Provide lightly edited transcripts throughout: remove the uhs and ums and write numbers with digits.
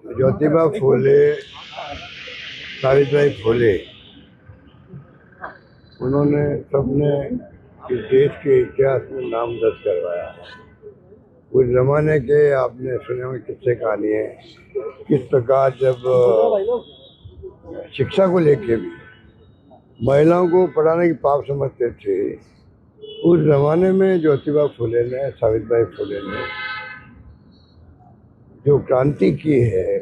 ज्योतिबा फूले, सावित्रीबाई फूले, उन्होंने सबने इस देश के इतिहास में नाम दर्ज करवाया है। उस जमाने के आपने सुने होंगे किस्से कहानी है, किस प्रकार जब शिक्षा को लेके भी महिलाओं को पढ़ाने की पाप समझते थे, उस जमाने में ज्योतिबा फूले ने, सावित्रीबाई फूले ने जो क्रांति की है,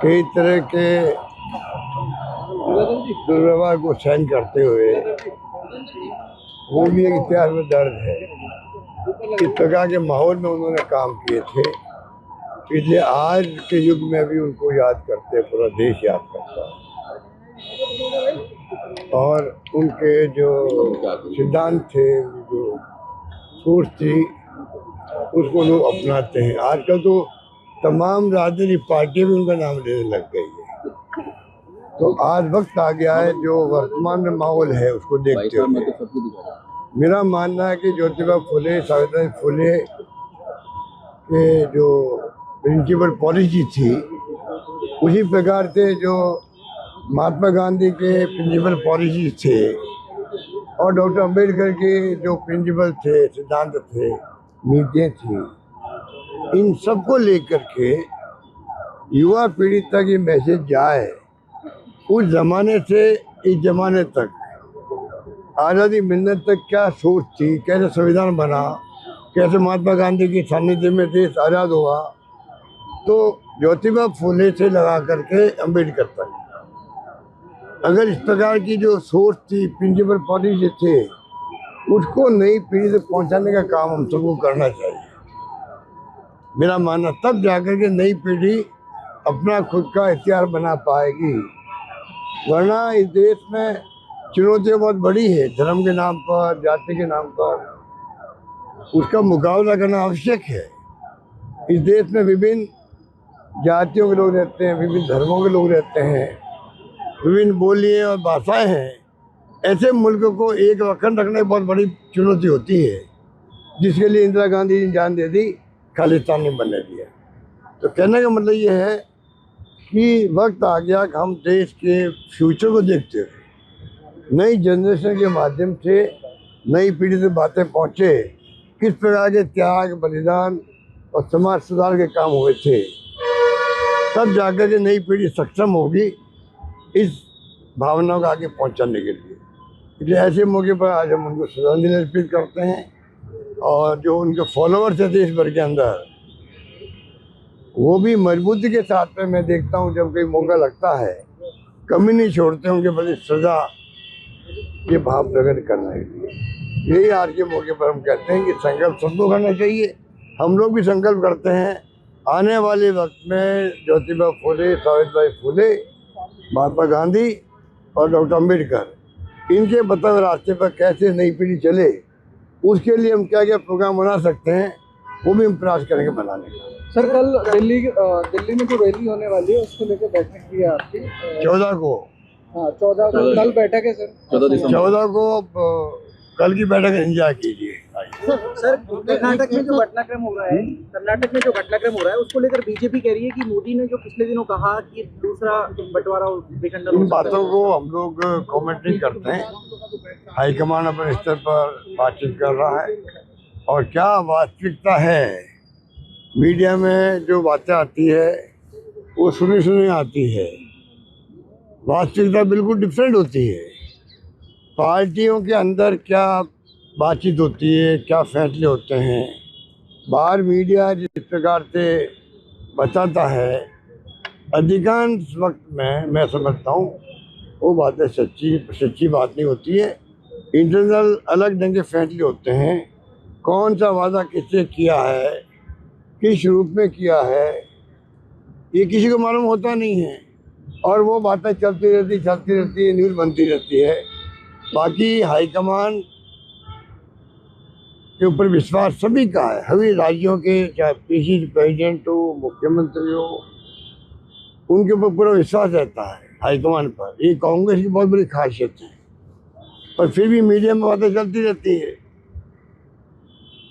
कई तरह के दुर्व्यवहार को सहन करते हुए, वो भी एक इतिहास में दर्ज है। इस प्रकार के माहौल में उन्होंने काम किए थे, इसलिए आज के युग में भी उनको याद करते, पूरा देश याद करता है। और उनके जो सिद्धांत थे, जो सोच थी, उसको लोग अपनाते हैं। आजकल तो तमाम राजनीतिक पार्टियां भी उनका नाम लेने लग गई है। तो आज वक्त आ गया है, जो वर्तमान में माहौल है उसको देखते हुए मेरा मानना है कि ज्योतिबा फूले, सावित्रीबाई फूले के जो प्रिंसिपल पॉलिसी थी, उसी प्रकार से जो महात्मा गांधी के प्रिंसिपल पॉलिसी थे और डॉक्टर अंबेडकर के जो प्रिंसिपल थे, सिद्धांत थे, नीतियाँ थी, इन सबको लेकर के युवा पीढ़ी तक ये मैसेज जाए। उस जमाने से इस जमाने तक, आज़ादी मिलने तक क्या सोच थी, कैसे संविधान बना, कैसे महात्मा गांधी की सानिध्य में देश आज़ाद हुआ, तो ज्योतिबा फूले से लगा करके अम्बेडकर तक अगर इस प्रकार की जो सोच थी, प्रिंसिपल पॉलिसी थे, उसको नई पीढ़ी से पहुंचाने का काम हम सबको करना चाहिए। मेरा मानना तब जाकर के नई पीढ़ी अपना खुद का इतिहास बना पाएगी, वरना इस देश में चुनौतियाँ बहुत बड़ी है। धर्म के नाम पर, जाति के नाम पर उसका मुकाबला करना आवश्यक है। इस देश में विभिन्न जातियों के लोग रहते हैं, विभिन्न धर्मों के लोग रहते हैं, विभिन्न बोलियाँ और भाषाएं हैं। ऐसे मुल्क को एक अखंड रखने की बहुत बड़ी चुनौती होती है, जिसके लिए इंदिरा गांधी ने जान दे दी, खालिस्तान ने बनने दिया। तो कहने का मतलब ये है कि वक्त आ गया कि हम देश के फ्यूचर को देखते हुए नई जनरेशन के माध्यम से नई पीढ़ी से बातें पहुँचे, किस प्रकार के त्याग, बलिदान और समाज सुधार के काम हुए थे, तब जाकर के नई पीढ़ी सक्षम होगी इस भावनाओं को आगे पहुंचाने के लिए। इसलिए ऐसे मौके पर आज हम उनको श्रद्धांजलि अर्पित करते हैं। और जो उनके फॉलोअर्स हैं देश भर के अंदर, वो भी मजबूती के साथ में मैं देखता हूँ, जब कहीं मौका लगता है, कमी नहीं छोड़ते उनके प्रति श्रद्धा के भाव प्रकट करने के लिए। यही आज के मौके पर हम कहते हैं कि संकल्प सबको करना चाहिए। हम लोग भी संकल्प करते हैं, आने वाले वक्त में ज्योतिबा फूले, सावित्रीबाई फूले, महात्मा गांधी और डॉक्टर अंबेडकर, इनके बताए हुए रास्ते पर कैसे नई पीढ़ी चले, उसके लिए हम क्या क्या प्रोग्राम बना सकते हैं, वो भी हम प्रयास करेंगे बनाने का। सर, कल दिल्ली में जो रैली होने वाली है, उसको लेकर बैठक भी है आपकी 14 को। हाँ, 14 को कल बैठक है सर। 14 को कल की बैठक एंजॉय कीजिए। सर, कर्नाटक में जो घटनाक्रम हो रहा है, उसको लेकर बीजेपी कह रही है कि मोदी ने जो पिछले दिनों कहा कि दूसरा बंटवारा विखंडन, इन बातों को हम लोग कमेंट नहीं करते हैं। हाईकमान अपने स्तर पर बातचीत कर रहा है, और क्या वास्तविकता है, मीडिया में जो बातें आती है वो सुनी आती है। वास्तविकता बिल्कुल डिफरेंट होती है। पार्टियों के अंदर क्या बातचीत होती है, क्या फैसले होते हैं, बाहर मीडिया जिस प्रकार से बताता है, अधिकांश वक्त में मैं समझता हूँ वो बातें सच्ची बात नहीं होती है। इंटरनल अलग ढंग के फैसले होते हैं। कौन सा वादा किससे किया है, किस रूप में किया है, ये किसी को मालूम होता नहीं है, और वो बातें चलती रहती है, न्यूज़ बनती रहती है। बाकी हाईकमान के ऊपर विश्वास सभी का है, सभी राज्यों के, चाहे पीसीसी प्रेसिडेंट हो, मुख्यमंत्री हो, उनके ऊपर पूरा विश्वास रहता है हाईकमान पर। ये कांग्रेस की बहुत बड़ी खासियत है, पर फिर भी मीडिया में बातें चलती रहती है,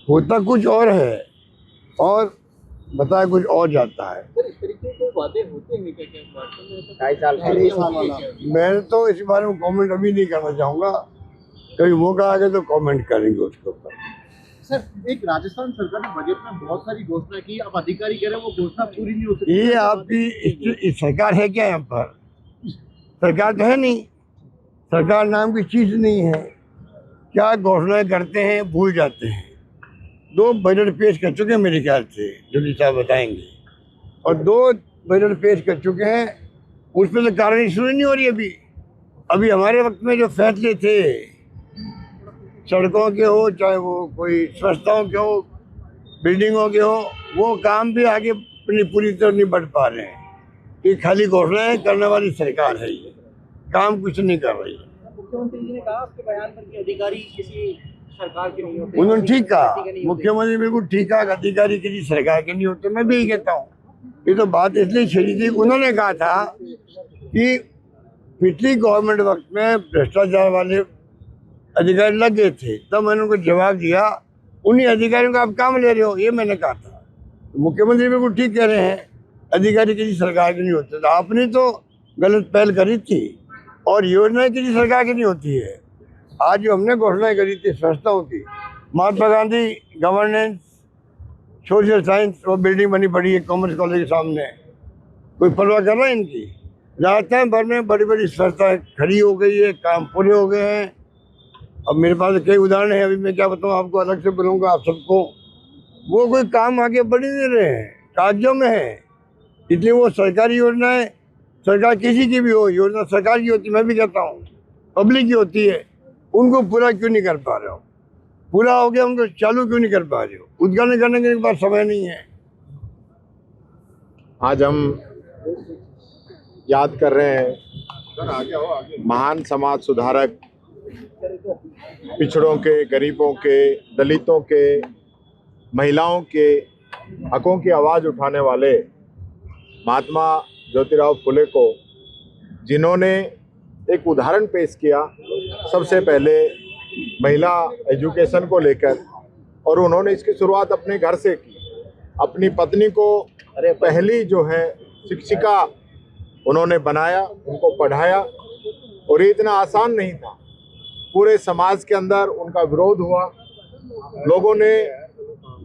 होता कुछ और है। और बताया कुछ और जाता है। इस तरीके के वादे होते हैं क्या? क्या 2.5 साल पहले मैं तो इस बारे में कमेंट अभी नहीं करना चाहूँगा, कभी मौका आ गया तो कमेंट करेंगे उसके ऊपर। सर, एक राजस्थान सरकार ने बजट में बहुत सारी घोषणा की, अब अधिकारी कह रहे हैं वो घोषणा पूरी नहीं हो सकती। ये आपकी सरकार है क्या? यहाँ पर सरकार तो है नहीं, सरकार नाम की चीज़ नहीं है। क्या घोषणाएं करते हैं, भूल जाते हैं। 2 बजट पेश कर चुके हैं मेरे ख्याल से, जोशी साहब बताएंगे, और 2 बजट पेश कर चुके हैं, उस पर तो कार्रवाई शुरू नहीं हो रही अभी हमारे वक्त में जो फैसले थे, सड़कों के हो, चाहे वो कोई स्वच्छताओं के हो, बिल्डिंगों के हो, वो काम भी आगे पूरी तरह नहीं बढ़ पा रहे हैं। ये खाली घोषणाएं करने वाली सरकार है, ये काम कुछ नहीं कर रही है। मुख्यमंत्री जी ने कहा आपके बयान पर कि अधिकारी किसी सरकार के नहीं होते। उन्होंने ठीक कहा, मुख्यमंत्री बिल्कुल ठीक कहा, अधिकारी किसी सरकार के नहीं होते। मैं भी यही कहता हूँ। ये तो बात इसलिए छेड़ी थी, उन्होंने कहा था कि पिछली गवर्नमेंट वक्त में भ्रष्टाचार वाले अधिकारी लग गए थे, तब मैंने उनको जवाब दिया उन्हीं अधिकारियों का आप काम ले रहे हो, ये मैंने कहा था। मुख्यमंत्री बिल्कुल ठीक कह रहे हैं, अधिकारी किसी सरकार के नहीं होते। तो आपने तो गलत पहल करी थी, और योजनाएं किसी सरकार की नहीं होती है। आज जो हमने घोषणाएं करी थी स्वच्छताओं की, Mahatma Gandhi governance social science, वो बिल्डिंग बनी पड़ी है कॉमर्स कॉलेज के सामने, कोई परवाह कर रहा है इनकी? राजस्थान भर में बड़ी बड़ी स्वच्छता खड़ी हो गई है, काम पूरे हो गए हैं। अब मेरे पास कई उदाहरण हैं, अभी मैं क्या बताऊँ आपको, अलग से बोलूँगा आप सबको। वो कोई काम आगे बढ़ नहीं रहे हैं, कागजों में है। इसलिए वो सरकारी योजनाएं, सरकार किसी की भी हो, योजना सरकार की होती, मैं भी कहता हूँ पब्लिक की होती है, उनको पूरा क्यों नहीं कर पा रहे हो? पूरा हो गया, उनको चालू क्यों नहीं कर पा रहे हो? उद्घाटन करने के बाद समय नहीं है। आज हम याद कर रहे हैं महान समाज सुधारक, पिछड़ों के, गरीबों के, दलितों के, महिलाओं के हकों की आवाज़ उठाने वाले महात्मा ज्योतिराव फुले को, जिन्होंने एक उदाहरण पेश किया सबसे पहले महिला एजुकेशन को लेकर, और उन्होंने इसकी शुरुआत अपने घर से की। अपनी पत्नी को पहली जो है शिक्षिका उन्होंने बनाया, उनको पढ़ाया, और ये इतना आसान नहीं था। पूरे समाज के अंदर उनका विरोध हुआ, लोगों ने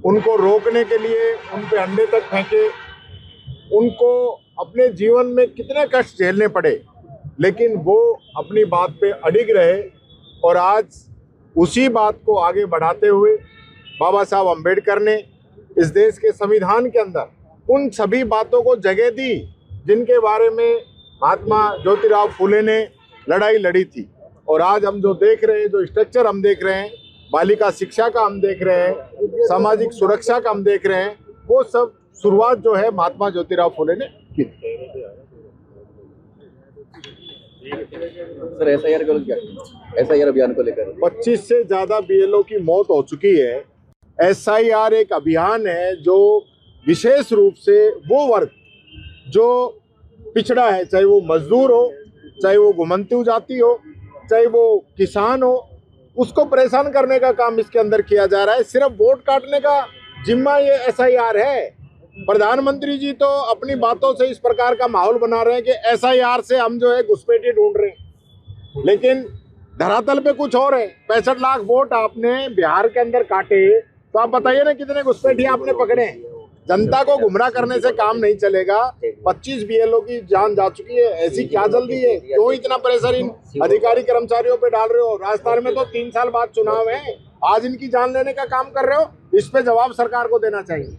उनको रोकने के लिए उन पे अंडे तक फेंके, उनको अपने जीवन में कितने कष्ट झेलने पड़े, लेकिन वो अपनी बात पे अडिग रहे। और आज उसी बात को आगे बढ़ाते हुए बाबा साहब अम्बेडकर ने इस देश के संविधान के अंदर उन सभी बातों को जगह दी जिनके बारे में महात्मा ज्योतिराव फुले ने लड़ाई लड़ी थी। और आज हम जो देख रहे हैं, जो स्ट्रक्चर हम देख रहे हैं, बालिका शिक्षा का हम देख रहे हैं, सामाजिक सुरक्षा का हम देख रहे हैं, वो सब शुरुआत जो है महात्मा ज्योतिराव फुले ने की थी। सर, एसआईआर अभियान को लेकर 25 से ज़्यादा बीएलओ की मौत हो चुकी है। एसआईआर एक अभियान है जो विशेष रूप से वो वर्ग जो पिछड़ा है, चाहे वो मजदूर हो, चाहे वो घुमंतू जाति हो, चाहे वो किसान हो, उसको परेशान करने का काम इसके अंदर किया जा रहा है। सिर्फ वोट काटने का जिम्मा ये एसआईआर है। प्रधानमंत्री जी तो अपनी बातों से इस प्रकार का माहौल बना रहे हैं कि एसआईआर से हम जो है घुसपैठी ढूंढ रहे हैं, लेकिन धरातल पे कुछ और है। 65 लाख वोट आपने बिहार के अंदर काटे, तो आप बताइए ना कितने घुसपैठी आपने पकड़े। जनता को गुमराह करने से काम नहीं चलेगा। 25 बीएलओ की जान जा चुकी है, ऐसी क्या जल्दी है? क्यों इतना प्रेशर इन अधिकारी कर्मचारियों पे डाल रहे हो? राजस्थान में तो 3 साल बाद चुनाव है, आज इनकी जान लेने का काम कर रहे हो। इस पे जवाब सरकार को देना चाहिए।